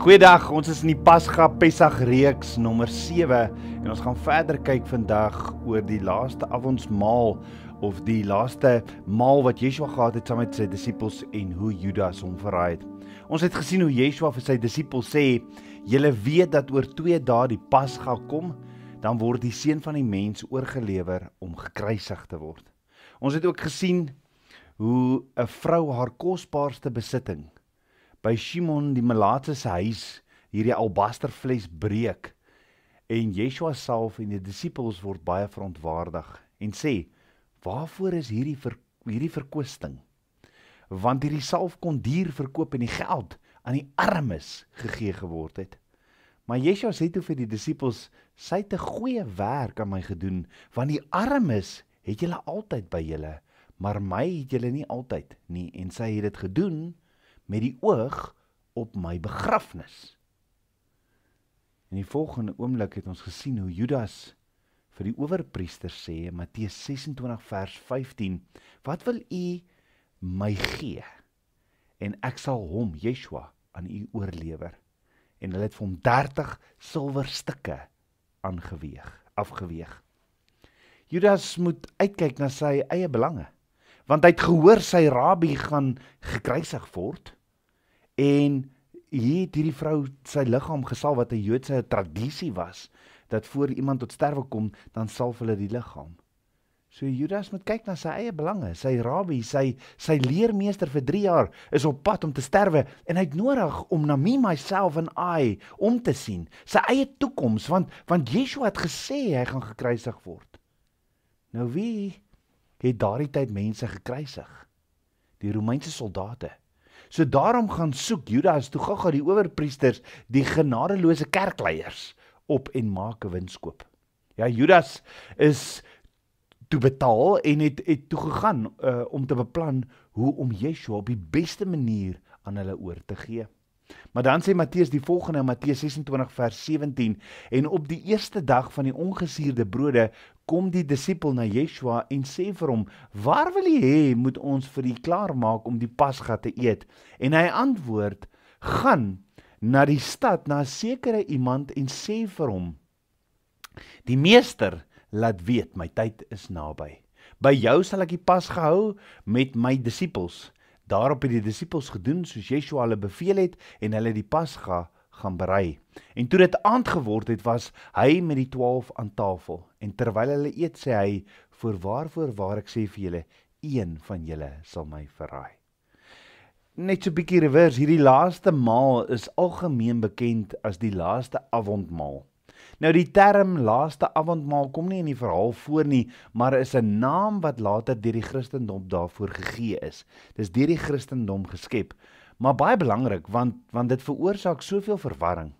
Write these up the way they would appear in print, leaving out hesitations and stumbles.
Goeiedag, ons is in die Pasga Pesach reeks nommer 7 en ons gaan verder kyk vandag oor die laaste avondsmaal of die laaste maal wat Yeshua gehad het saam met sy disippels en hoe Judas hom verraai het. Ons het gesien hoe Yeshua vir sy disippels sê, julle weet dat oor 2 dae die Pasga kom, dan word die seun van die mens oorgelewer om gekruisig te word. Ons het ook gesien hoe 'n vrou haar kosbaarste besitting by Shimon die Melaatse se huis hierdie albasterfles breek en Yeshua self en die disippels word baie verontwaardig en sê, waarvoor is hierdie verkwisting? Want hierdie salf kon duur verkoop en die geld aan die armes gegee geword het. Maar Yeshua sê toe vir die disippels, sy het 'n goeie werk aan my gedoen, want die armes het julle altyd by julle, maar my het julle nie altyd nie, en sy het dit gedoen met die oog op my begrafnis. In die volgende oomblik het ons gesien hoe Judas vir die owerpriester sê, in Matteus 26 vers 15, wat wil u my gee? En ek sal hom, Yeshua, aan u oorlewer. En hulle het vir hom 30 silwerstukke afgeweeg. Judas moet uitkyk na sy eie belange, want hy het gehoor sy rabbi gaan gekruisig word, en hier het hierdie vrou sy liggaam gesalf, wat 'n Joodse tradisie was, dat voor iemand tot sterwe kom, dan salf hulle die liggaam. So Judas moet kyk na sy eie belange, sy rabbi, sy leermeester vir 3 jaar, is op pad om te sterwe, en hy het nodig om na me, myself en I, om te sien, sy eie toekoms, want Yeshua het gesê, hy gaan gekruisig word. Nou wie het daardie tyd mense gekruisig? Die Romeinse soldate. So daarom gaan soek Judas toe gou die owerpriesters, die genadeloose kerkleiers, op en maak 'n winskoop. Ja, Judas is toe betaal en het toe gegaan om te beplan hoe om Yeshua op die beste manier aan hulle oor te gee. Maar dan sê Matteus die volgende in Matteus 26 vers 17, en op die eerste dag van die ongesuurde brode kom die disipel na Yeshua en sê vir hom, waar wil jy hê moet ons vir u klaarmaak om die Pasga te eet? En hy antwoord, gaan na die stad, na 'n sekere iemand en sê vir hom, die meester laat weet, my tyd is naby. By jou sal ek die Pasga hou met my disipels. Daarop het die disipels gedoen soos Yeshua hulle beveel het en hulle die Pasga gaan berei. En toe dit aand geword het, was hy met die 12 aan tafel. En terwyl hulle eet, sê hy, voorwaar ek sê vir julle, een van julle sal my verraai. Net so 'n bietjie reverse, hierdie laaste maal is algemeen bekend as die laaste avondmaal. Nou die term laaste avondmaal kom nie in die verhaal voor nie, maar is 'n naam wat later deur die Christendom daarvoor gegee is. Dis deur die Christendom geskep, maar baie belangrik, want dit veroorsaak soveel verwarring.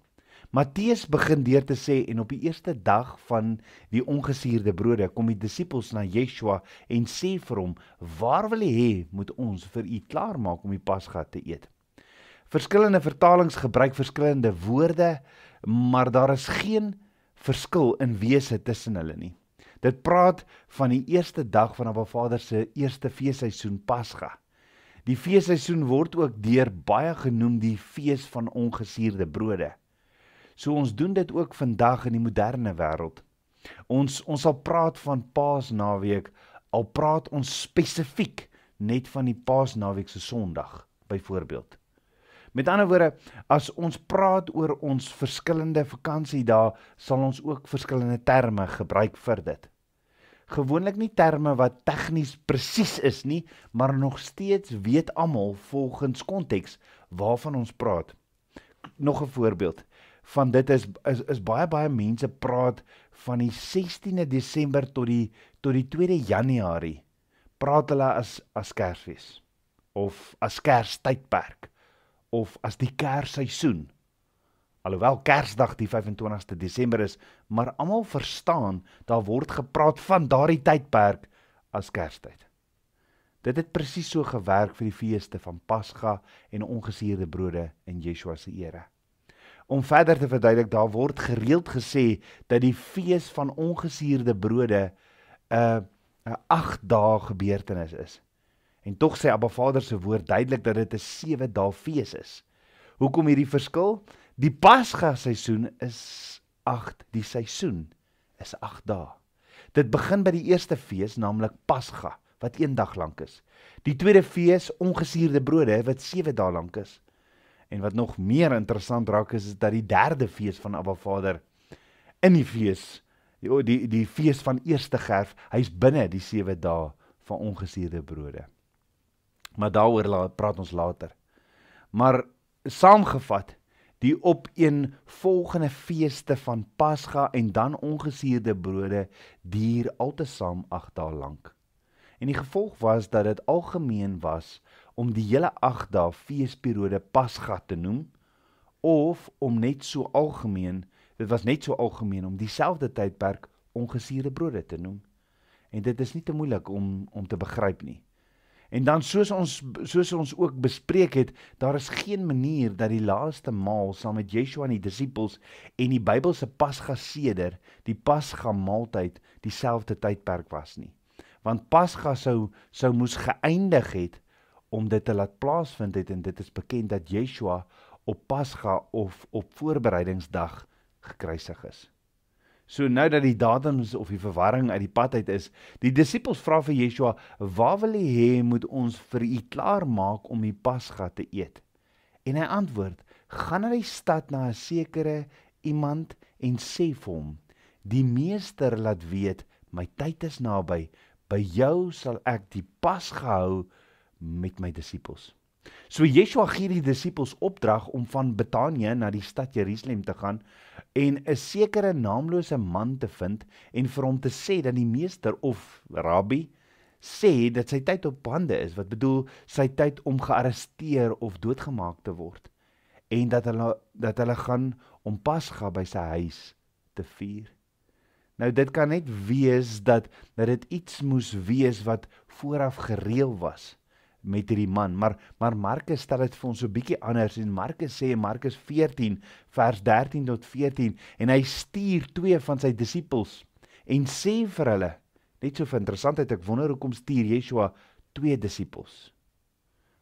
Matteus begin deur te sê, en op die eerste dag van die ongesuurde brode kom die disipels na Yeshua en sê vir hom, waar wil jy hê moet ons vir u klaarmaak om die Pasga te eet? Verskillende vertalings gebruik verskillende woorde, maar daar is geen verskil in wese tussen hulle nie. Dit praat van die eerste dag van Abba Vader se eerste feesseisoen Pasga. Die feesseisoen word ook deur baie genoem die fees van ongesuurde brode. So ons doen dit ook vandag in die moderne wêreld. Ons sal praat van Paasnaweek, al praat ons spesifiek net van die Paasnaweek se Sondag, byvoorbeeld. Met ander woorde, as ons praat oor ons verskillende vakansiedae, sal ons ook verskillende terme gebruik vir dit. Gewoonlik nie terme wat tegnies presies is nie, maar nog steeds weet almal volgens konteks waarvan ons praat. Nog 'n voorbeeld van dit is baie mense praat van die 16de Desember tot die 2de Januarie, praat hulle as Kersfees, of as Kerstydperk, of as die Kersseisoen. Alhoewel Kersdag die 25ste Desember is, maar almal verstaan, daar word gepraat van daardie tydperk as Kerstyd. Dit het presies so gewerk vir die feeste van Pasga en ongesuurde brode in Yeshua se ere. Om verder te verduidelik, daar word gereeld gesê dat die fees van ongesuurde brode 'n 8 dae gebeurtenis is. En tog sê Abba Vader se woord duidelik dat dit 'n 7 dae fees is. Hoekom hierdie verskil? Die Pasga seisoen is 8, die seisoen is 8 dae. Dit begin by die eerste fees, naamlik Pasga, wat 1 dag lank is. Die tweede fees, ongesuurde brode, wat 7 dae lank is. En wat nog meer interessant raak is dat die derde fees van Abba Vader in die fees, die fees van eerste gerf, hy is binne die 7 dae van ongesuurde brode. Maar daaroor praat ons later. Maar saamgevat, die opeenvolgende feeste van Pasga en dan ongesuurde brode duur altesaam 8 dae lank. En die gevolg was dat dit algemeen was om die hele 8 dae feesperiode Pasga te noem, of om net so algemeen, dit was net so algemeen om dieselfde tydperk ongesuurde brode te noem. En dit is nie te moeilik om te begryp nie. En dan soos ons ook bespreek het, daar is geen manier dat die laaste maal saam met Yeshua en die disippels en die Bybelse Pasga seder, die Pasga maaltyd, dieselfde tydperk was nie. Want Pasga sou moes geëindig het om dit te laat plaasvind het, en dit is bekend dat Yeshua op Pasga of op voorbereidingsdag gekruisig is. So nou dat die datums of die verwarring uit die pad uit is, die disippels vra vir Yeshua, waar wil jy hê moet ons vir u klaar maak om die Pasga te eet? En hy antwoord, gaan na die stad na 'n sekere iemand en sê vir hom, die meester laat weet, my tyd is naby, by jou sal ek die Pasga hou met my disippels. So Yeshua gee die disippels opdrag om van Betanië na die stad Jerusalem te gaan en 'n sekere naamlose man te vind en vir hom te sê dat die meester of rabbi sê dat sy tyd op hande is, wat bedoel sy tyd om gearresteer of doodgemaak te word, en dat hulle gaan om Pasga by sy huis te vier. Nou dit kan net wees dat dit iets moes wees wat vooraf gereël was met hierdie man, maar Markus stel dit vir ons so bietjie anders, en Markus sê in Markus 14 vers 13 tot 14, en hy stuur 2 van sy disippels en sê vir hulle, net so vir interessantheid, ek wonder hoekom stuur Yeshua 2 disippels,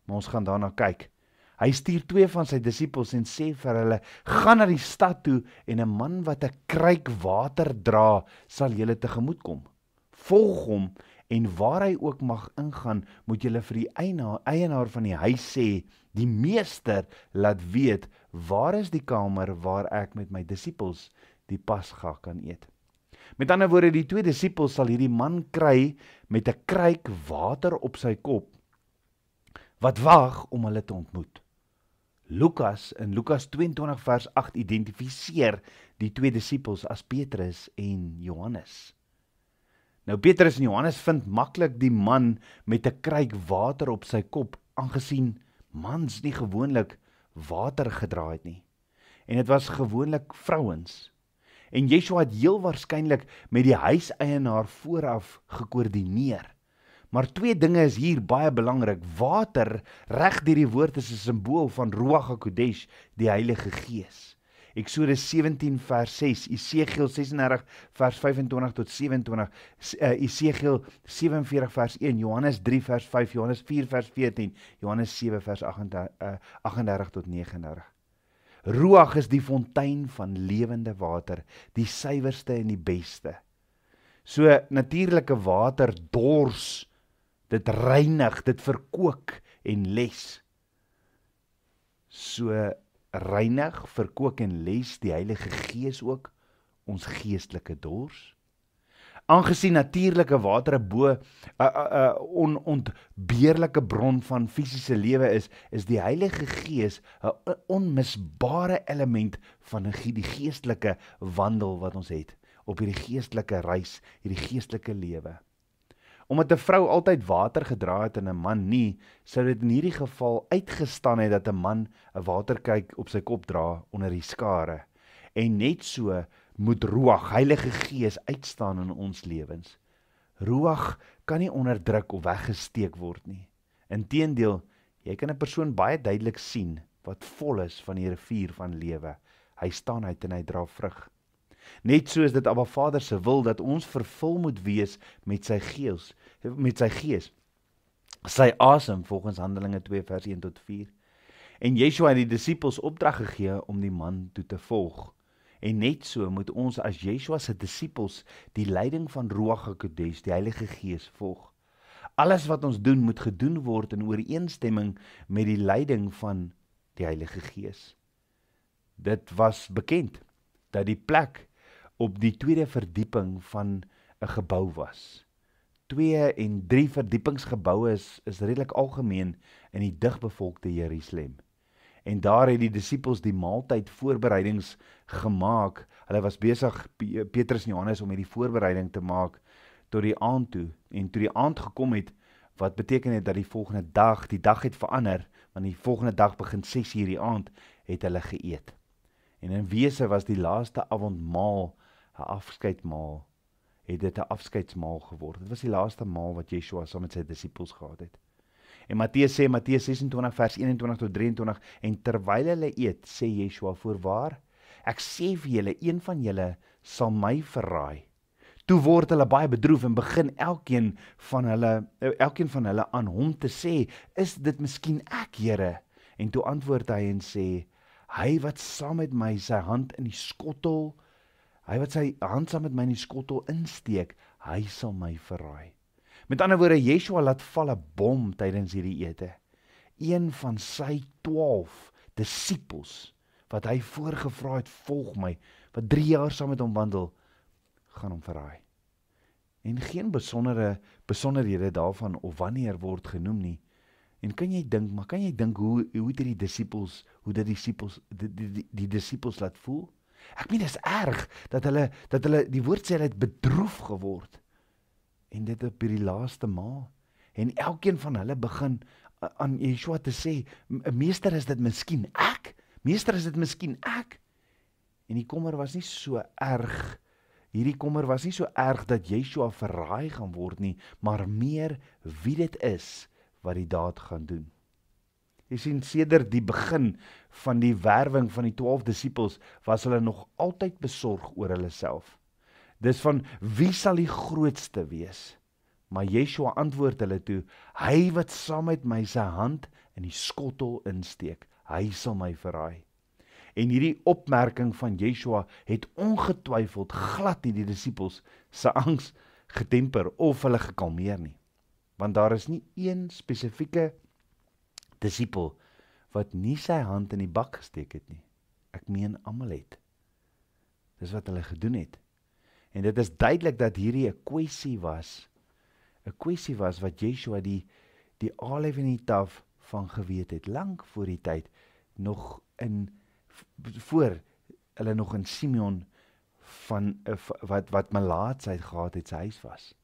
maar ons gaan daarna kyk. Hy stuur 2 van sy disippels en sê vir hulle, gaan na die stad toe en 'n man wat 'n kruik water dra, sal julle tegemoet kom. Volg hom, en waar hy ook mag ingaan, moet julle vir die eienaar van die huis sê, die meester laat weet, waar is die kamer waar ek met my disippels die Pasga kan eet. Met ander woorde, die 2 disippels sal hierdie man kry met 'n kruik water op sy kop, wat wag om hulle te ontmoet. Lukas in Lukas 22 vers 8 identifiseer die 2 disippels as Petrus en Johannes. Nou Petrus en Johannes vind maklik die man met 'n kruik water op sy kop, aangesien mans nie gewoonlik water gedra het nie. En dit was gewoonlik vrouens. En Yeshua het heel waarskynlik met die huiseienaar vooraf gekoördineer. Maar 2 dinge is hier baie belangrik. Water, reg deur die woord, is 'n simbool van Ruach HaKodesh, die Heilige Gees. Eksodus 17 vers 6, Esegiel 36 vers 25 tot 27, Esegiel 47 vers 1, Johannes 3 vers 5, Johannes 4 vers 14, Johannes 7 vers 38 tot 39. Ruach is die fontein van lewende water, die suiwerste en die beste. So natuurlike water dors, dit reinig, dit verkook en les. So reinig, verkook en les die Heilige Gees ook ons geestelike dors. Aangesien natuurlike water 'n onontbeerlike bron van fisiese lewe is die Heilige Gees 'n onmisbare element van die geestelike wandel wat ons het op hierdie geestelike reis, hierdie geestelike lewe. Omdat 'n vrou altyd water gedra het en 'n man nie, sou dit in hierdie geval uitgestaan het dat 'n man 'n waterkruik op sy kop dra onder die skare. En net so moet Ruach, Heilige Gees, uitstaan in ons lewens. Ruach kan nie onderdruk of weggesteek word nie. Inteendeel, jy kan 'n persoon baie duidelik sien wat vol is van die rivier van lewe. Hy staan uit en hy dra vrug. Net so is dit Abba Vader se wil dat ons vervul moet wees met sy gees, sy asem volgens Handelinge 2 vers 1 tot 4. En Yeshua het die disippels opdrag gegee om die man toe te volg. En net so moet ons as Yeshua se disippels die leiding van Ruach HaKodesh, die Heilige Gees, volg. Alles wat ons doen, moet gedoen word in ooreenstemming met die leiding van die Heilige Gees. Dit was bekend dat die plek op die tweede verdieping van 'n gebou was. 2 en 3 verdiepingsgeboue is redelik algemeen in die digbevolkte Jerusalem. En daar het die disippels die maaltyd voorbereidings gemaak. Hulle was besig, Petrus en Johannes, om hierdie voorbereiding te maak tot die aand toe. En toe die aand gekom het, wat beteken het dat die volgende dag, die dag het verander, want die volgende dag begin 6:00 die aand, het hulle geëet. En in wese was die laaste avondmaal 'n afskeidmaal, het dit 'n afskeidsmaal geword. Dit was die laaste maal wat Yeshua saam met sy disippels gehad het. En Matteus sê, Matteus 26 vers 21 tot 23, en terwyl hulle eet, sê Yeshua, voorwaar, ek sê vir julle, een van julle sal my verraai. Toe word hulle baie bedroef en begin elkeen van hulle aan hom te sê, is dit miskien ek, Here? En toe antwoord hy en sê, hy wat saam met my sy hand in die skottel, hy wat sy hand saam met my in die skottel insteek, hy sal my verraai. Met ander woorde, Yeshua laat val 'n bom tydens hierdie ete. Een van sy 12 disippels, wat hy voorgevra het, volg my, wat 3 jaar saam met hom wandel, gaan hom verraai. En geen besonderhede daarvan of wanneer word genoem nie. En kan jy dink hoe dit die disippels laat voel? Ek meen, dit is erg dat hulle die woord sê, hulle het bedroef geword. En dit op hierdie laaste maal. En elkeen van hulle begin aan Yeshua te sê, meester, is dit miskien ek? Meester, is dit miskien ek? En die kommer was nie so erg. Hierdie kommer was nie so erg dat Yeshua verraai gaan word nie, maar meer wie dit is wat die daad gaan doen. Jy sien, sedert die begin van die werwing van die 12 disippels, was hulle nog altyd besorg oor hulle self. Dis van, wie sal die grootste wees? Maar Yeshua antwoord hulle toe, hy wat saam met my sy hand in die skottel insteek, hy sal my verraai. En hierdie opmerking van Yeshua het ongetwyfeld glad nie die disippels se angs getemper of hulle gekalmeer nie. Want daar is nie een spesifieke disipel wat nie sy hand in die bak gesteek het nie. Ek meen, almal het. Dis wat hulle gedoen het. En dit is duidelik dat hierdie 'n kwessie was wat Yeshua die alef en die taf van geweet het, lank voor die tyd, voor hulle nog in Simeon wat melaatsheid gehad het, sy huis was.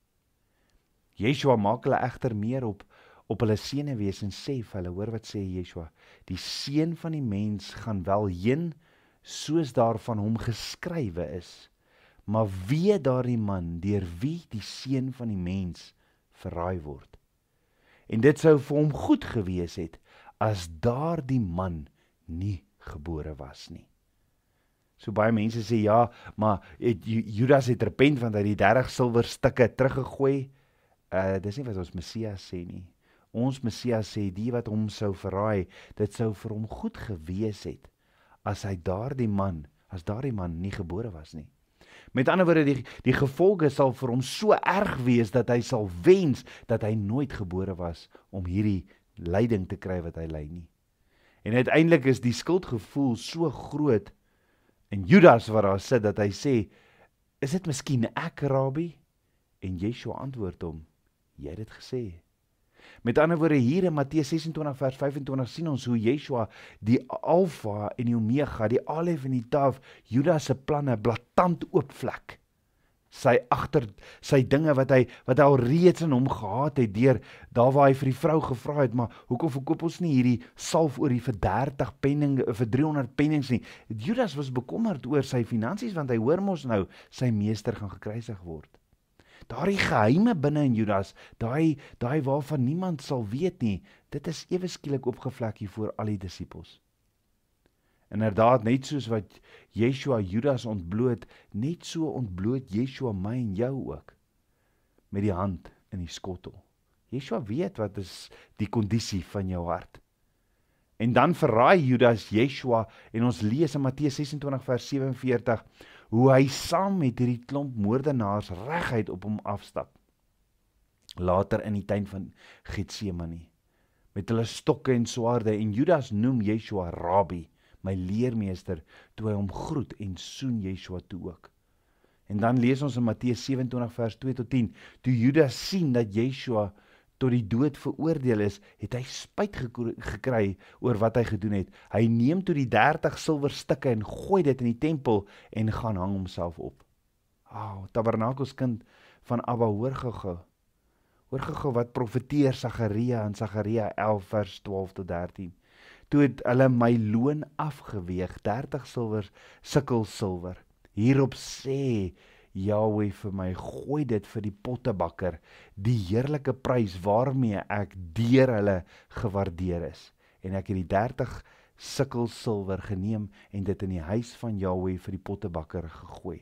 Yeshua maak hulle egter meer op hulle senuwees en sê vir hulle, hoor wat sê Yeshua, die seun van die mens gaan wel heen, soos daar van hom geskrywe is, maar wee daardie man, deur wie die seun van die mens verraai word. En dit sou vir hom goed gewees het, as daardie man nie gebore was nie. So baie mense sê, ja, maar Judas het repent, want hy die 30 silwerstukke teruggegooi. Dis nie wat ons Messias sê nie. Ons Messias sê, die wat hom sou verraai, dit sou vir hom goed gewees het, as daardie man nie gebore was nie. Met ander woorde, die gevolge sal vir hom so erg wees, dat hy sal wens, dat hy nooit gebore was, om hierdie lyding te kry wat hy ly nie. En uiteindelik is die skuldgevoel so groot, en Judas wat daar sit, dat hy sê, is dit miskien ek, Rabbi? En Yeshua antwoord hom, jy het dit gesê. Met ander woorde, hier in Matteus 26 vers 25 sien ons hoe Yeshua die Alfa en die Omega, die Alef en die Taf, Judas se planne blaatant oopvlek. Sy dinge wat hy al reeds in hom gehad het, daar waar hy vir die vrou gevra het, maar hoekom verkoop ons nie hierdie salfolie vir 30 penning, vir 300 pennings nie? Judas was bekommerd oor sy finansies, want hy hoor mos nou, sy meester gaan gekruisig word. Daardie geheime binne in Judas, daai waarvan niemand sal weet nie, dit is ewe skielik opgevlek hier voor al die disippels. Inderdaad, net soos wat Yeshua Judas ontbloot, net so ontbloot Yeshua my en jou ook, met die hand in die skottel. Yeshua weet wat is die kondisie van jou hart. En dan verraai Judas Yeshua en ons lees in Matteus 26 vers 47 hoe hy saam met hierdie klomp moordenaars reguit op hom afstap. Later in die tuin van Getsemane met hulle stokke en swaarde en Judas noem Yeshua Rabbi, my leermeester, toe hy hom groet en soen Yeshua toe ook. En dan lees ons in Matteus 27 vers 2 tot 10, toe Judas sien dat Yeshua tot die dood veroordeel is, het hy spyt gekry oor wat hy gedoen het. Hy neem toe die 30 silwerstukke en gooi dit in die tempel en gaan hang homself op. Tabernakelskind van Abba, hoor gou-gou. Hoor gou-gou wat profeteer Sagaria in Sagaria 11 vers 12 tot 13. Toe het hulle my loon afgeweeg, 30 sikkel silwer. Hierop sê Yahweh vir my, gooi dit vir die pottebakker, die heerlike prys waarmee ek deur hulle gewaardeer is. En ek het die 30 sikkel silwer geneem en dit in die huis van Yahweh vir die pottebakker gegooi.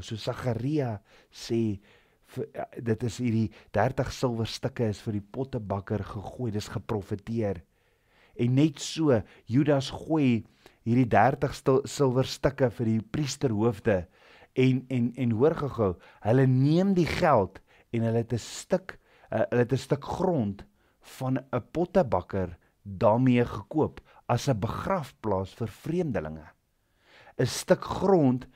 So Sagaria sê, dit is hierdie 30 silwerstukke is vir die pottebakker gegooi, dis geprofeteer. En net so, Judas gooi hierdie 30 silwerstukke vir die priesterhoofde, en hoor gou, hulle neem die geld, en hulle het 'n stuk grond van 'n pottebakker daarmee gekoop, as 'n begrafplaas vir vreemdelinge. 'n Stuk grond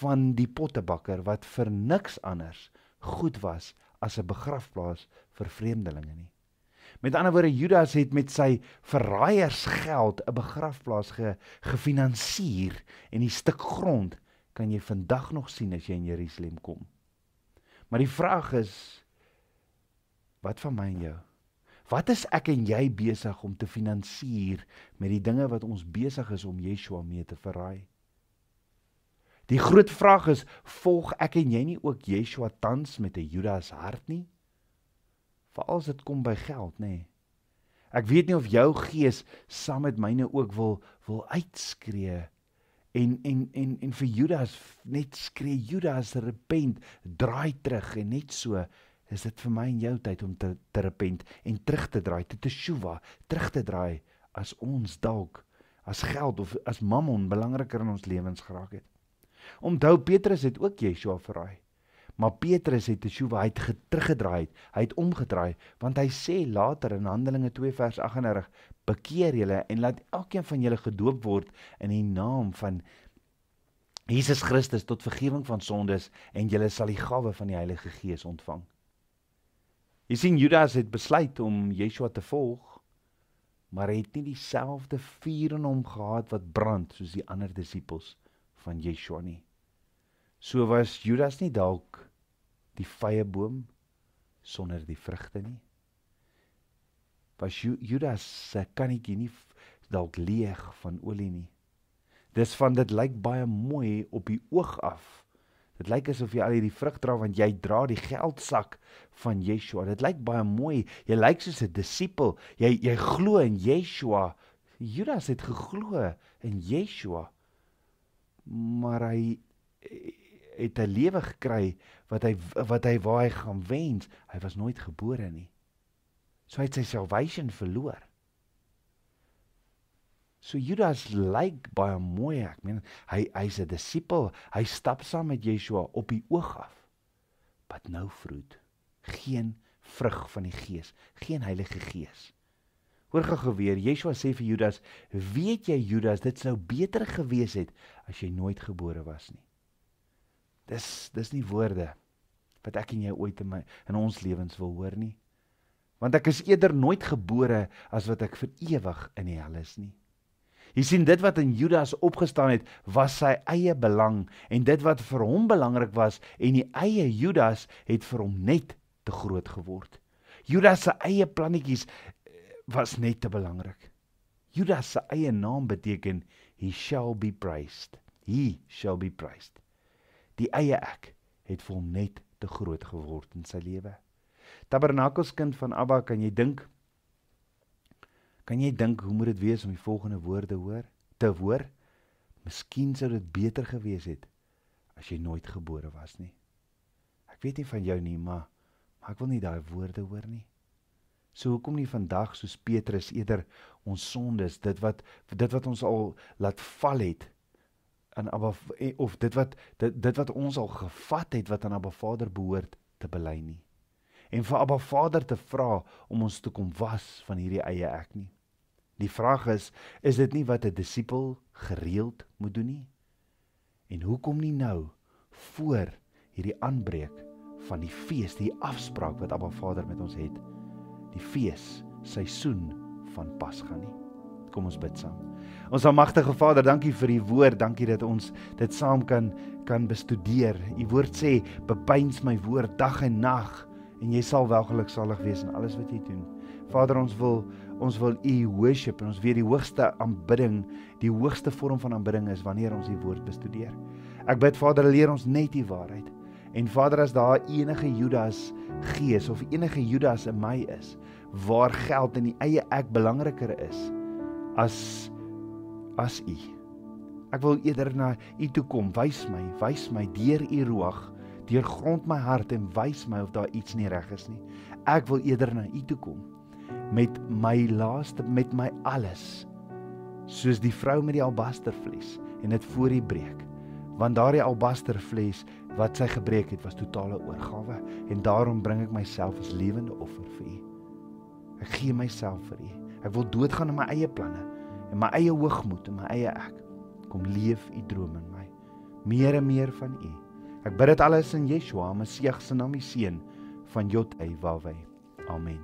van die pottebakker, wat vir niks anders goed was, as 'n begrafplaas vir vreemdelinge nie. Met ander woorde, Judas het met sy verraaiers geld 'n begrafplaas gefinansier, en die stuk grond kan jy vandag nog sien as jy in Jerusalem kom. Maar die vraag is, wat van my en jou? Wat is ek en jy besig om te finansier met die dinge wat ons besig is om Yeshua mee te verraai? Die groot vraag is, volg ek en jy nie ook Yeshua tans met 'n Judas hart nie? Veral as dit kom by geld, nê? Ek weet nie of jou gees saam met myne ook wil uitskree en vir Judas net skree, Judas, repent, draai terug, en net so is dit vir my en jou tyd om te repent en terug te draai, te teshuva, terug te draai, as ons dalk as geld of as mammon belangriker in ons lewens geraak het. Onthou, Petrus het ook Yeshua verraai. Maar Petrus het teshuva, hy het teruggedraai, hy het omgedraai, want hy sê later in Handelinge 2 vers 38, bekeer julle en laat elkeen van julle gedoop word in die naam van Jesus Christus tot vergifnis van sondes, en julle sal die gawe van die Heilige Gees ontvang. Jy sien, Judas het besluit om Yeshua te volg, maar hy het nie dieselfde vuur in hom gehad wat brand soos die ander disippels van Yeshua nie. So was Judas nie dalk die vyeboom sonder die vrugte nie. Was Judas se kannetjie nie dalk leeg van olie nie. Dis van dit lyk baie mooi op die oog af. Dit lyk asof jy al hierdie vrug dra, want jy dra die geldsak van Yeshua. Dit lyk baie mooi. Jy lyk soos 'n disipel. Jy glo in Yeshua. Judas het geglo in Yeshua, maar hy het 'n lewe gekry waar hy gaan wens. Hy was nooit gebore nie. So hy het sy salvation verloor. So Judas lyk baie mooi, ek meen, hy's 'n disipel, hy stap saam met Yeshua op die oog af. But no fruit, geen vrug van die Gees, geen Heilige Gees. Hoor gou weer, Yeshua sê vir Judas, weet jy Judas, dit sou beter gewees het as jy nooit gebore was nie. Dis nie woorde wat ek en jy ooit in ons lewens wil hoor nie. Want ek is eerder nooit gebore as wat ek vir ewig in die hel is nie. Jy sien, dit wat in Judas opgestaan het, was sy eie belang, en dit wat vir hom belangrik was, en die eie Judas het vir hom net te groot geword. Judas se eie plannetjies was net te belangrik. Judas se eie naam beteken, he shall be praised. He shall be praised. Die eie ek het vir hom net te groot geword in sy lewe. Tabernakelskind van Abba, kan jy dink hoe moet dit wees om die volgende woorde te hoor? Miskien sou dit beter gewees het as jy nooit gebore was nie. Ek weet nie van jou nie, maar ek wil nie daai woorde hoor nie. So hoekom nie vandag soos Petrus eerder ons sondes, dit wat ons al laat val het, aan Abba, of dit wat ons al gevat het, wat aan Abba Vader behoort, te bely nie. En vir Abba Vader te vra om ons te kom was van hierdie eie ek nie. Die vraag is dit nie wat 'n disipel gereeld moet doen nie? En hoekom nie nou, voor hierdie aanbreek van die fees, die afspraak wat Abba Vader met ons het, die fees, seisoen van Pasga nie? Kom ons bid saam. Ons almagtige Vader, dankie vir die woord, dankie dat ons dit saam kan bestudeer. U woord sê, bepeins my woord dag en nag, en jy sal welgeluksalig wees in alles wat jy doen. Vader, ons wil u worship, en ons weet die hoogste aanbidding, die hoogste vorm van aanbidding is wanneer ons die woord bestudeer. Ek bid, Vader, leer ons net die waarheid. En Vader, as daar enige Judas gees, of enige Judas in my is, waar geld in die eie ek belangriker is, as u. Ek wil eerder na u toe kom, wys my, deur u Ruach, deurgrond my hart en wys my of daar iets nie reg is nie. Ek wil eerder na u toe kom, met my laaste, met my alles, soos die vrou met die albastervles, en dit voor u breek, want daardie albastervles, wat sy gebreek het, was totale oorgawe, en daarom bring ek myself as lewende offer vir u. Ek gee myself vir u. Ek wil doodgaan in my eie planne, en my eie hoogmoed, en my eie ek. Kom leef u droom in my. Meer en meer van u. Ek bid dit alles in Yeshua, Messias se naam, die seun van Jod-Hê-Wah-Weh. Amen.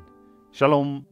Shalom.